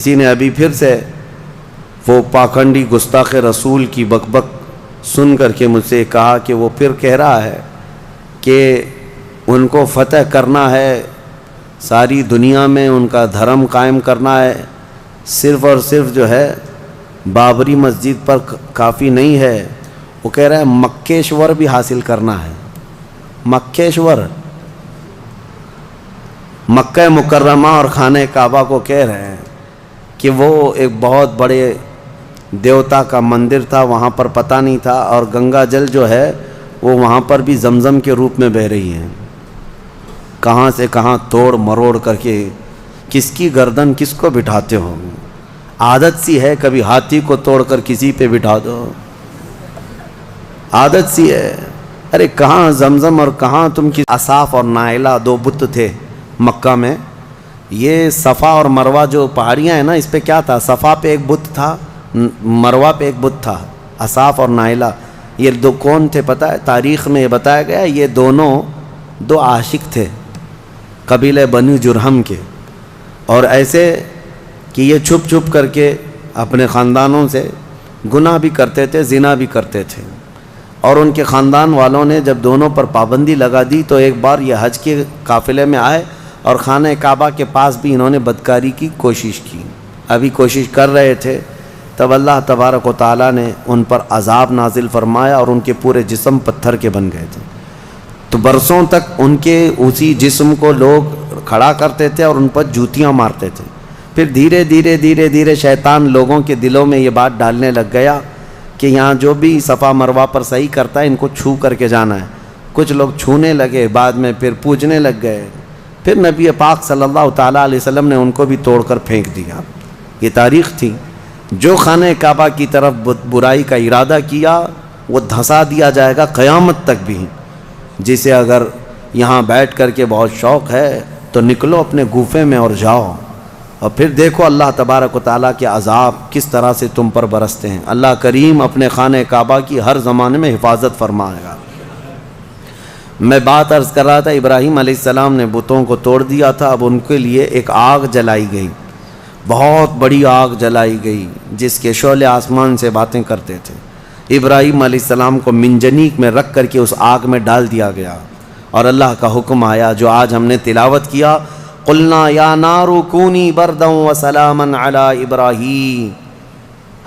کسی نے ابھی پھر سے وہ پاکھنڈی گستاخ رسول کی بک سن کر کے مجھ سے کہا کہ وہ پھر کہہ رہا ہے کہ ان کو فتح کرنا ہے، ساری دنیا میں ان کا دھرم قائم کرنا ہے، صرف اور صرف جو ہے بابری مسجد پر کافی نہیں ہے، وہ کہہ رہا ہے مکیشور بھی حاصل کرنا ہے۔ مکیشور، مکہ مکرمہ اور خانہ کعبہ کو کہہ رہے ہیں کہ وہ ایک بہت بڑے دیوتا کا مندر تھا، وہاں پر پتہ نہیں تھا، اور گنگا جل جو ہے وہ وہاں پر بھی زمزم کے روپ میں بہہ رہی ہے۔ کہاں سے کہاں توڑ مروڑ کر کے کس کی گردن کس کو بٹھاتے ہو؟ عادت سی ہے کبھی ہاتھی کو توڑ کر کسی پہ بٹھا دو، عادت سی ہے۔ ارے کہاں زمزم اور کہاں تم کی اصاف اور نائلہ دو بت تھے مکہ میں۔ یہ صفا اور مروہ جو پہاڑیاں ہیں نا، اس پہ کیا تھا؟ صفا پہ ایک بت تھا، مروہ پہ ایک بت تھا، اصاف اور نائلہ۔ یہ دو کون تھے پتہ ہے؟ تاریخ میں یہ بتایا گیا یہ دونوں دو عاشق تھے قبیلہ بنی جرہم کے، اور ایسے کہ یہ چھپ چھپ کر کے اپنے خاندانوں سے گناہ بھی کرتے تھے، زنا بھی کرتے تھے، اور ان کے خاندان والوں نے جب دونوں پر پابندی لگا دی تو ایک بار یہ حج کے قافلے میں آئے اور خانہ کعبہ کے پاس بھی انہوں نے بدکاری کی کوشش کی۔ ابھی کوشش کر رہے تھے تب اللہ تبارک و تعالیٰ نے ان پر عذاب نازل فرمایا اور ان کے پورے جسم پتھر کے بن گئے تھے۔ تو برسوں تک ان کے اسی جسم کو لوگ کھڑا کرتے تھے اور ان پر جوتیاں مارتے تھے۔ پھر دھیرے دھیرے دھیرے دھیرے شیطان لوگوں کے دلوں میں یہ بات ڈالنے لگ گیا کہ یہاں جو بھی صفا مروہ پر صحیح کرتا ہے ان کو چھو کر کے جانا ہے۔ کچھ لوگ چھونے لگے، بعد میں پھر پوجنے لگ گئے، پھر نبی پاک صلی اللہ تعالیٰ علیہ وسلم نے ان کو بھی توڑ کر پھینک دیا۔ یہ تاریخ تھی۔ جو خانہ کعبہ کی طرف برائی کا ارادہ کیا وہ دھسا دیا جائے گا قیامت تک بھی۔ جسے اگر یہاں بیٹھ کر کے بہت شوق ہے تو نکلو اپنے گوفے میں اور جاؤ، اور پھر دیکھو اللہ تبارک و تعالیٰ کے عذاب کس طرح سے تم پر برستے ہیں۔ اللہ کریم اپنے خانہ کعبہ کی ہر زمانے میں حفاظت فرمائے گا۔ میں بات عرض کر رہا تھا، ابراہیم علیہ السلام نے بتوں کو توڑ دیا تھا، اب ان کے لیے ایک آگ جلائی گئی، بہت بڑی آگ جلائی گئی جس کے شعلے آسمان سے باتیں کرتے تھے۔ ابراہیم علیہ السلام کو منجنیق میں رکھ کر کے اس آگ میں ڈال دیا گیا، اور اللہ کا حکم آیا جو آج ہم نے تلاوت کیا، قلنا یا نار کونی بردا وسلاما علی ابراہیم۔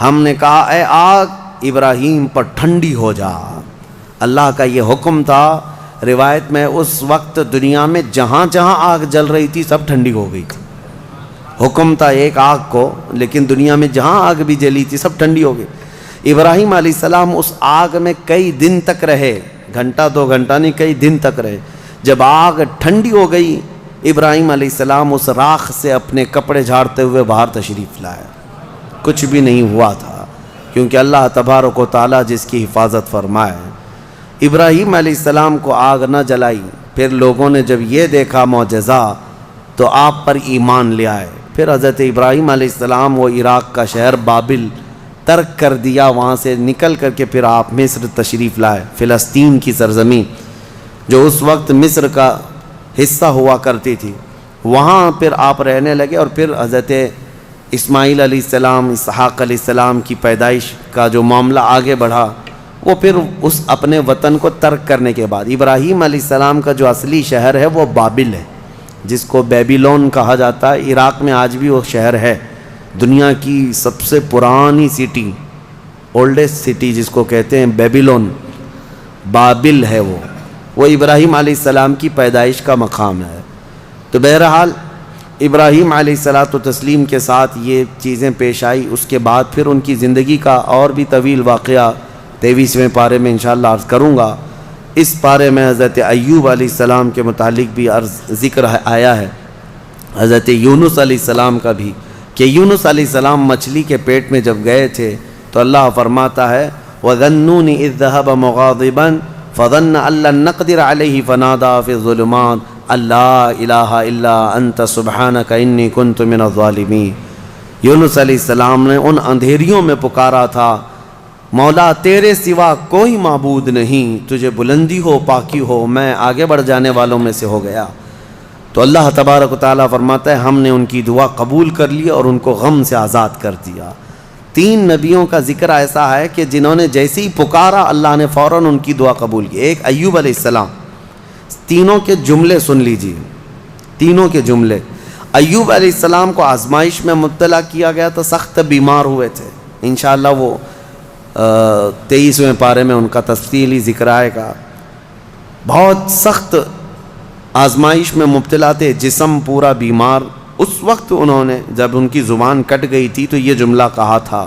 ہم نے کہا اے آگ ابراہیم پر ٹھنڈی ہو جا۔ اللہ کا یہ حکم تھا۔ روایت میں اس وقت دنیا میں جہاں جہاں آگ جل رہی تھی سب ٹھنڈی ہو گئی تھی۔ حکم تھا ایک آگ کو، لیکن دنیا میں جہاں آگ بھی جلی تھی سب ٹھنڈی ہو گئی۔ ابراہیم علیہ السلام اس آگ میں کئی دن تک رہے، گھنٹہ دو گھنٹہ نہیں، کئی دن تک رہے۔ جب آگ ٹھنڈی ہو گئی ابراہیم علیہ السلام اس راکھ سے اپنے کپڑے جھاڑتے ہوئے باہر تشریف لائے۔ کچھ بھی نہیں ہوا تھا، کیونکہ اللہ تبارک و تعالیٰ جس کی حفاظت فرمائے۔ ابراہیم علیہ السلام کو آگ نہ جلائی، پھر لوگوں نے جب یہ دیکھا معجزہ تو آپ پر ایمان لے آئے۔ پھر حضرت ابراہیم علیہ السلام وہ عراق کا شہر بابل ترک کر دیا، وہاں سے نکل کر کے پھر آپ مصر تشریف لائے، فلسطین کی سرزمین جو اس وقت مصر کا حصہ ہوا کرتی تھی، وہاں پھر آپ رہنے لگے۔ اور پھر حضرت اسماعیل علیہ السلام، اسحاق علیہ السلام کی پیدائش کا جو معاملہ آگے بڑھا، وہ پھر اس اپنے وطن کو ترک کرنے کے بعد ابراہیم علیہ السلام کا جو اصلی شہر ہے وہ بابل ہے، جس کو بیبیلون کہا جاتا ہے۔ عراق میں آج بھی وہ شہر ہے، دنیا کی سب سے پرانی سٹی، اولڈسٹ سٹی جس کو کہتے ہیں بیبیلون، بابل ہے وہ ابراہیم علیہ السلام کی پیدائش کا مقام ہے۔ تو بہرحال ابراہیم علیہ الصلاۃ والتسلیم کے ساتھ یہ چیزیں پیش آئی۔ اس کے بعد پھر ان کی زندگی کا اور بھی طویل واقعہ 23ویں پارے میں انشاءاللہ عرض کروں گا۔ اس پارے میں حضرت ایوب علیہ السلام کے متعلق بھی ذکر آیا ہے، حضرت یونس علیہ السلام کا بھی، کہ یونس علیہ السلام مچھلی کے پیٹ میں جب گئے تھے تو اللہ فرماتا ہے وَذَنُّونِ إِذْ ذَهَبَ مُغَاضِبًا فَظَنَّ أَن لَّن نَّقْدِرَ عَلَيْهِ فَنَادَىٰ فِي الظُّلُمَاتِ أَن لَّا إِلَٰهَ إِلَّا أَنتَ سُبْحَانَكَ إِنِّي كُنتُ مِنَ الظَّالِمِينَ۔ یونس علیہ السلام نے ان اندھیریوں میں پکارا تھا، مولا تیرے سوا کوئی معبود نہیں، تجھے بلندی ہو، پاکی ہو، میں آگے بڑھ جانے والوں میں سے ہو گیا۔ تو اللہ تبارک و تعالیٰ فرماتا ہے ہم نے ان کی دعا قبول کر لی اور ان کو غم سے آزاد کر دیا۔ 3 نبیوں کا ذکر ایسا ہے کہ جنہوں نے جیسے ہی پکارا اللہ نے فوراً ان کی دعا قبول کی۔ ایک ایوب علیہ السلام، تینوں کے جملے سن لیجیے، تینوں کے جملے۔ ایوب علیہ السلام کو آزمائش میں مبتلا کیا گیا تھا، سخت بیمار ہوئے تھے، انشاءاللہ وہ 23ویں پارے میں ان کا تفصیلی ذکر آئے گا۔ بہت سخت آزمائش میں مبتلا تھے، جسم پورا بیمار۔ اس وقت انہوں نے جب ان کی زبان کٹ گئی تھی تو یہ جملہ کہا تھا،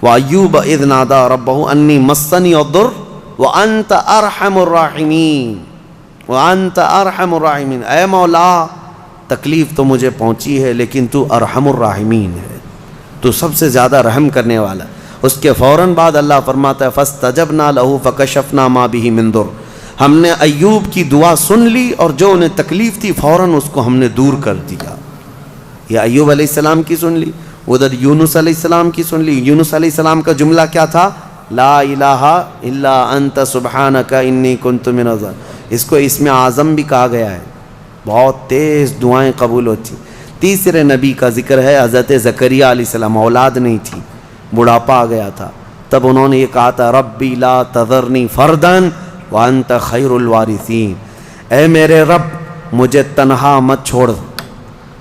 وَأَيُّوبَ إِذْ نَادَى رَبَّهُ أَنِّي مَسَّنِيَ الضُّرُّ وَأَنْتَ أَرْحَمُ الرَّاحِمِينَ، وَأَنْتَ أَرْحَمُ الرَّاحِمِينَ، اے مولا تکلیف تو مجھے پہنچی ہے لیکن تو ارحم الراحمین ہے، تو سب سے زیادہ رحم کرنے والا۔ اس کے فوراً بعد اللہ فرماتا ہے فَاسْتَجَبْنَا لَهُ فَكَشَفْنَا مَا بِهِ مِن ضُرٍّ، ہم نے ایوب کی دعا سن لی اور جو انہیں تکلیف تھی فوراً اس کو ہم نے دور کر دیا۔ یہ ایوب علیہ السلام کی سن لی، ادھر یونس علیہ السلام کی سن لی۔ یونس علیہ السلام کا جملہ کیا تھا؟ لا الہ الا انت سبحانک انی کنت من الظالمین، اس کو اسم اعظم بھی کہا گیا ہے، بہت تیز دعائیں قبول ہوتی۔ تیسرے نبی کا ذکر ہے حضرت زکریا علیہ السلام، اولاد نہیں تھی، بڑھاپا آ گیا تھا، تب انہوں نے یہ کہا تھا ربی لا تذرنی فردن وانت خیر الوارثین، اے میرے رب مجھے تنہا مت چھوڑ،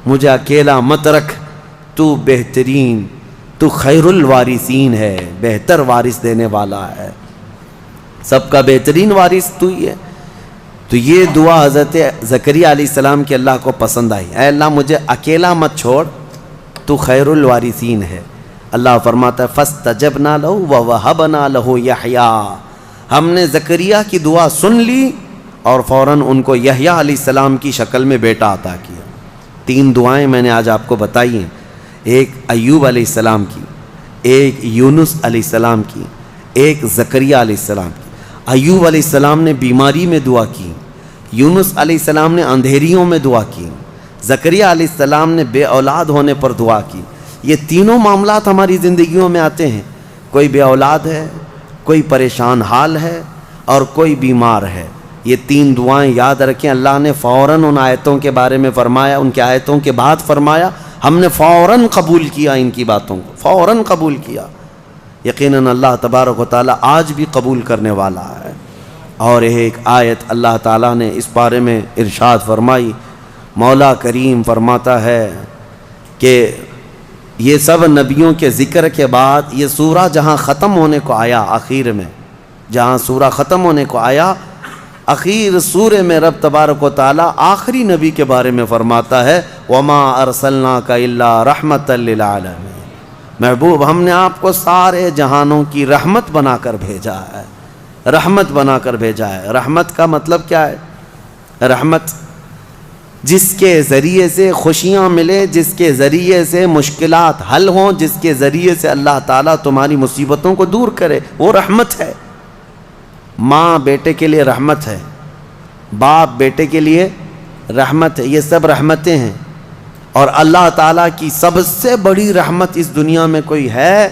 مجھے اکیلا مت رکھ، تو بہترین، تو خیر الوارثین ہے، بہتر وارث دینے والا ہے، سب کا بہترین وارث تو ہی ہے۔ تو یہ دعا حضرت زکریا علیہ السلام کی اللہ کو پسند آئی، اے اللہ مجھے اکیلا مت چھوڑ، تو خیر الوارثین ہے۔ اللہ فرماتا ہے فَاسْتَجَبْنَا لَهُ وَوَهَبْنَا لَهُ یحییٰ، ہم نے زکریا کی دعا سن لی اور فوراً ان کو یحییٰ علیہ السلام کی شکل میں بیٹا عطا کیا۔ 3 دعائیں میں نے آج آپ کو بتائی ہیں، ایک ایوب علیہ السلام کی، ایک یونس علیہ السلام کی، ایک زکریا علیہ السلام کی۔ ایوب علیہ السلام نے بیماری میں دعا کی، یونس علیہ السلام نے اندھیریوں میں دعا کی، زکریا علیہ السلام نے بے اولاد ہونے پر دعا کی۔ یہ تینوں معاملات ہماری زندگیوں میں آتے ہیں، کوئی بے اولاد ہے، کوئی پریشان حال ہے اور کوئی بیمار ہے۔ یہ 3 دعائیں یاد رکھیں، اللہ نے فوراً ان آیتوں کے بارے میں فرمایا، ان کے آیتوں کے بعد فرمایا، ہم نے فوراً قبول کیا ان کی باتوں کو، فوراً قبول کیا۔ یقیناً اللہ تبارک و تعالیٰ آج بھی قبول کرنے والا ہے۔ اور ایک آیت اللہ تعالیٰ نے اس بارے میں ارشاد فرمائی، مولا کریم فرماتا ہے کہ یہ سب نبیوں کے ذکر کے بعد یہ سورہ جہاں ختم ہونے کو آیا، آخر میں جہاں سورہ ختم ہونے کو آیا، اخیر سورہ میں رب تبارک و تعالیٰ آخری نبی کے بارے میں فرماتا ہے وَمَا أَرْسَلْنَاكَ إِلَّا رَحْمَةً لِلْعَالَمِينَ، محبوب ہم نے آپ کو سارے جہانوں کی رحمت بنا کر بھیجا ہے، رحمت بنا کر بھیجا ہے۔ رحمت کا مطلب کیا ہے؟ رحمت جس کے ذریعے سے خوشیاں ملے، جس کے ذریعے سے مشکلات حل ہوں، جس کے ذریعے سے اللہ تعالیٰ تمہاری مصیبتوں کو دور کرے، وہ رحمت ہے۔ ماں بیٹے کے لیے رحمت ہے، باپ بیٹے کے لیے رحمت ہے، یہ سب رحمتیں ہیں۔ اور اللہ تعالیٰ کی سب سے بڑی رحمت اس دنیا میں کوئی ہے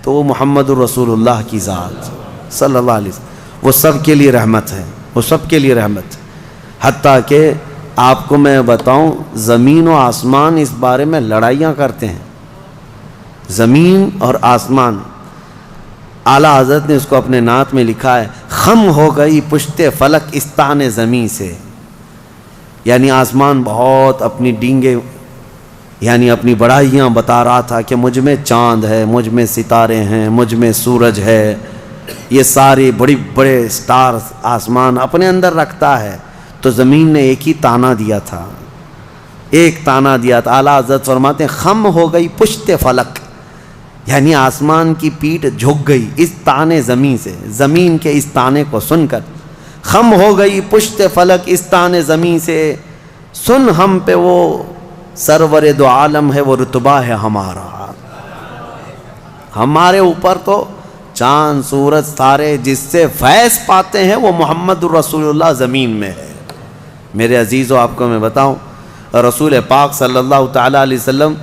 تو وہ محمد الرسول اللہ کی ذات صلی اللہ علیہ وسلم، وہ سب کے لیے رحمت ہے، وہ سب کے لیے رحمت ہے۔ حتیٰ کہ آپ کو میں بتاؤں زمین و آسمان اس بارے میں لڑائیاں کرتے ہیں، زمین اور آسمان۔ اعلیٰ حضرت نے اس کو اپنے نعت میں لکھا ہے، خم ہو گئی پشت فلک استان زمین سے، یعنی آسمان بہت اپنی ڈینگے یعنی اپنی بڑائیاں بتا رہا تھا کہ مجھ میں چاند ہے، مجھ میں ستارے ہیں، مجھ میں سورج ہے، یہ سارے بڑے بڑے سٹارز آسمان اپنے اندر رکھتا ہے۔ تو زمین نے ایک ہی تانا دیا تھا، ایک تانا دیا تھا۔ اعلیٰ حضرت فرماتے ہیں خم ہو گئی پشت فلک، یعنی آسمان کی پیٹھ جھک گئی اس تانے زمین سے، زمین کے اس تانے کو سن کر۔ خم ہو گئی پشت فلک اس تانے زمین سے، سن ہم پہ وہ سرور دو عالم ہے، وہ رتبہ ہے ہمارا۔ ہمارے اوپر تو چاند سورج ستارے جس سے فیض پاتے ہیں وہ محمد الرسول اللہ زمین میں ہے۔ میرے عزیزو آپ کو میں بتاؤں، رسول پاک صلی اللہ تعالیٰ علیہ وسلم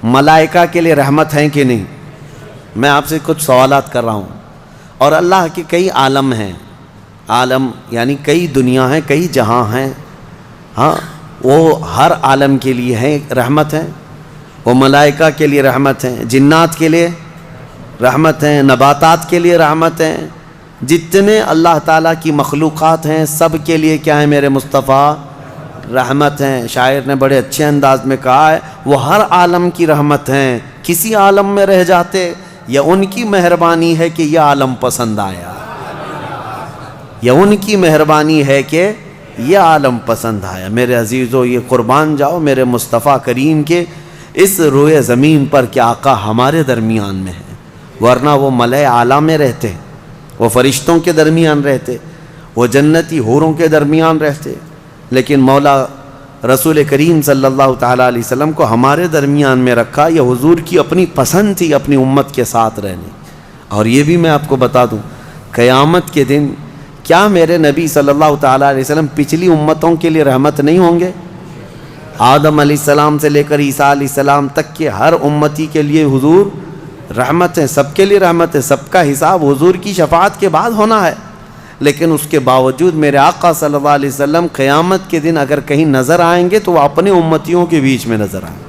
ملائکہ کے لیے رحمت ہیں کہ نہیں؟ میں آپ سے کچھ سوالات کر رہا ہوں۔ اور اللہ کے کئی عالم ہیں، عالم یعنی کئی دنیا ہیں، کئی جہاں ہیں، ہاں وہ ہر عالم کے لیے ہیں رحمت ہیں، وہ ملائکہ کے لیے رحمت ہیں، جنات کے لیے رحمت ہیں، نباتات کے لیے رحمت ہیں، جتنے اللہ تعالیٰ کی مخلوقات ہیں سب کے لیے کیا ہے میرے مصطفیٰ؟ رحمت ہیں۔ شاعر نے بڑے اچھے انداز میں کہا ہے وہ ہر عالم کی رحمت ہیں، کسی عالم میں رہ جاتے یا ان کی مہربانی ہے کہ یہ عالم پسند آیا، یا ان کی مہربانی ہے کہ یہ عالم پسند آیا۔ میرے عزیزو، یہ قربان جاؤ میرے مصطفیٰ کریم کے اس روئے زمین پر کہ آقا ہمارے درمیان میں ہے، ورنہ وہ ملائے اعلیٰ میں رہتے، وہ فرشتوں کے درمیان رہتے، وہ جنتی حوروں کے درمیان رہتے، لیکن مولا رسول کریم صلی اللہ تعالیٰ علیہ وسلم کو ہمارے درمیان میں رکھا۔ یہ حضور کی اپنی پسند تھی اپنی امت کے ساتھ رہنے۔ اور یہ بھی میں آپ کو بتا دوں، قیامت کے دن کیا میرے نبی صلی اللہ تعالیٰ علیہ وسلم پچھلی امتوں کے لیے رحمت نہیں ہوں گے؟ آدم علیہ السلام سے لے کر عیسیٰ علیہ السلام تک کے ہر امتی کے لیے حضور رحمت ہے، سب کے لیے رحمت ہے، سب کا حساب حضور کی شفاعت کے بعد ہونا ہے۔ لیکن اس کے باوجود میرے آقا صلی اللہ علیہ وسلم قیامت کے دن اگر کہیں نظر آئیں گے تو وہ اپنے امتیوں کے بیچ میں نظر آئیں گے،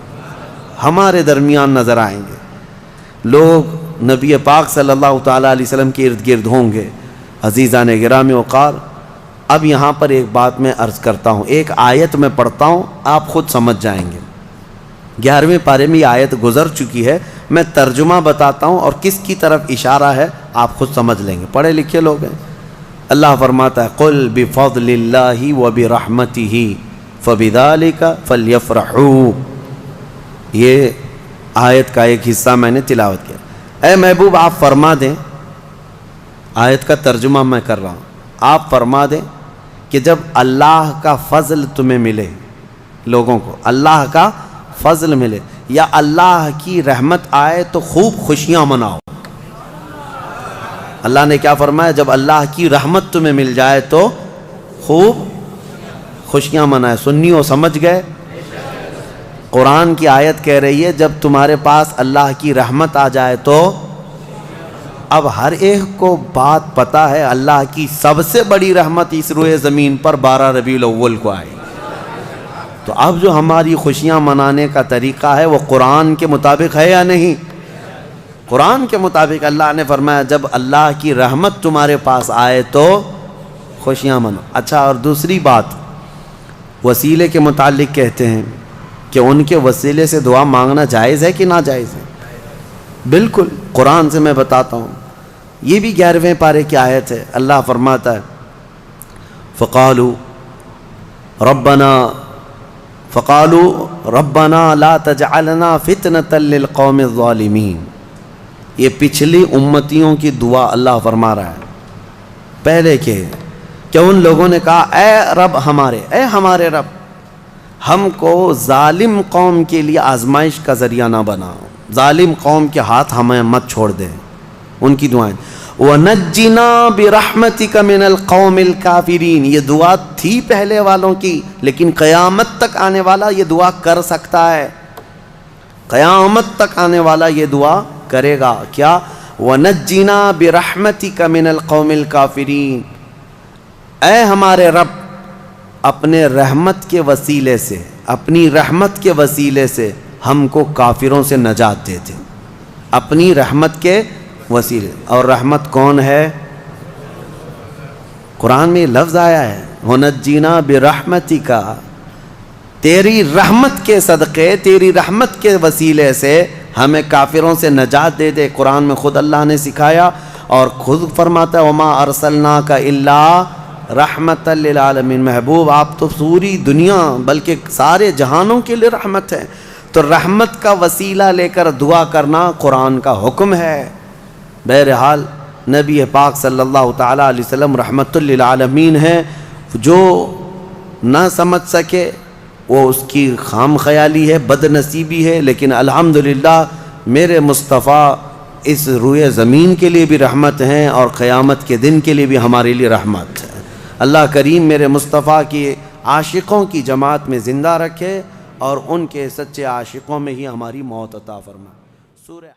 ہمارے درمیان نظر آئیں گے۔ لوگ نبی پاک صلی اللہ تعالیٰ علیہ وسلم کے ارد گرد ہوں گے۔ عزیزان گرامی وقار، اب یہاں پر ایک بات میں عرض کرتا ہوں، ایک آیت میں پڑھتا ہوں، آپ خود سمجھ جائیں گے۔ 11ویں پارے میں یہ آیت گزر چکی ہے، میں ترجمہ بتاتا ہوں اور کس کی طرف اشارہ ہے آپ خود سمجھ لیں گے، پڑھے لکھے لوگ ہیں۔ اللہ فرماتا ہے قُلْ بِفَضْلِ اللَّهِ وَبِرَحْمَتِهِ فَبِذَلِكَ فَلْيَفْرَحُوا۔ یہ آیت کا ایک حصہ میں نے تلاوت کیا۔ اے محبوب آپ فرما دیں، آیت کا ترجمہ میں کر رہا ہوں، آپ فرما دیں کہ جب اللہ کا فضل تمہیں ملے، لوگوں کو اللہ کا فضل ملے یا اللہ کی رحمت آئے تو خوب خوشیاں مناؤ۔ اللہ نے کیا فرمایا؟ جب اللہ کی رحمت تمہیں مل جائے تو خوب خوشیاں منائے۔ سنیو سمجھ گئے؟ قرآن کی آیت کہہ رہی ہے جب تمہارے پاس اللہ کی رحمت آ جائے تو، اب ہر ایک کو بات پتا ہے اللہ کی سب سے بڑی رحمت اس روئے زمین پر 12 ربیع الاول کو آئی، تو اب جو ہماری خوشیاں منانے کا طریقہ ہے وہ قرآن کے مطابق ہے یا نہیں؟ قرآن کے مطابق اللہ نے فرمایا جب اللہ کی رحمت تمہارے پاس آئے تو خوشیاں منو۔ اچھا، اور دوسری بات وسیلے کے متعلق کہتے ہیں کہ ان کے وسیلے سے دعا مانگنا جائز ہے کہ ناجائز ہے؟ بالکل، قرآن سے میں بتاتا ہوں، یہ بھی 11ویں پارے کی آیت ہے۔ اللہ فرماتا ہے فقالوا ربنا لا تجعلنا فتنة للقوم الظالمین۔ یہ پچھلی امتیوں کی دعا اللہ فرما رہا ہے پہلے کہ ان لوگوں نے کہا اے رب ہمارے، اے ہمارے رب، ہم کو ظالم قوم کے لیے آزمائش کا ذریعہ نہ بناؤ، ظالم قوم کے ہاتھ ہمیں مت چھوڑ دیں۔ ان کی دعائیں وَنَجِّنَا بِرَحْمَتِكَ مِنَ الْقَوْمِ الْكَافِرِينَ، یہ دعا تھی پہلے والوں کی، لیکن قیامت تک آنے والا یہ دعا کر سکتا ہے، قیامت تک آنے والا یہ دعا کرے گا۔ کیا؟ وَنَجِّنَا بِرَحْمَتِكَ مِنَ الْقَوْمِ الْكَافِرِينَ، اے ہمارے رب اپنے رحمت کے وسیلے سے، اپنی رحمت کے وسیلے سے ہم کو کافروں سے نجات دے دے، اپنی رحمت کے وسیلے۔ اور رحمت کون ہے؟ قرآن میں یہ لفظ آیا ہے وَنَجِّنَا بِرَحْمَتِكَ، تیری رحمت کے صدقے، تیری رحمت کے وسیلے سے ہمیں کافروں سے نجات دے دے۔ قرآن میں خود اللہ نے سکھایا اور خود فرماتا ہے وَمَا أَرْسَلْنَاكَ إِلَّا رحمت للعالمین۔ محبوب آپ تو پوری دنیا بلکہ سارے جہانوں کے لیے رحمت ہے، تو رحمت کا وسیلہ لے کر دعا کرنا قرآن کا حکم ہے۔ بہرحال نبی پاک صلی اللہ تعالیٰ علیہ وسلم رحمت للعالمین ہیں، جو نہ سمجھ سکے وہ اس کی خام خیالی ہے، بد نصیبی ہے، لیکن الحمدللہ میرے مصطفیٰ اس روئے زمین کے لیے بھی رحمت ہیں اور قیامت کے دن کے لیے بھی ہمارے لیے رحمت ہے۔ اللہ کریم میرے مصطفیٰ کی عاشقوں کی جماعت میں زندہ رکھے اور ان کے سچے عاشقوں میں ہی ہماری موت عطا فرمائے۔ سورہ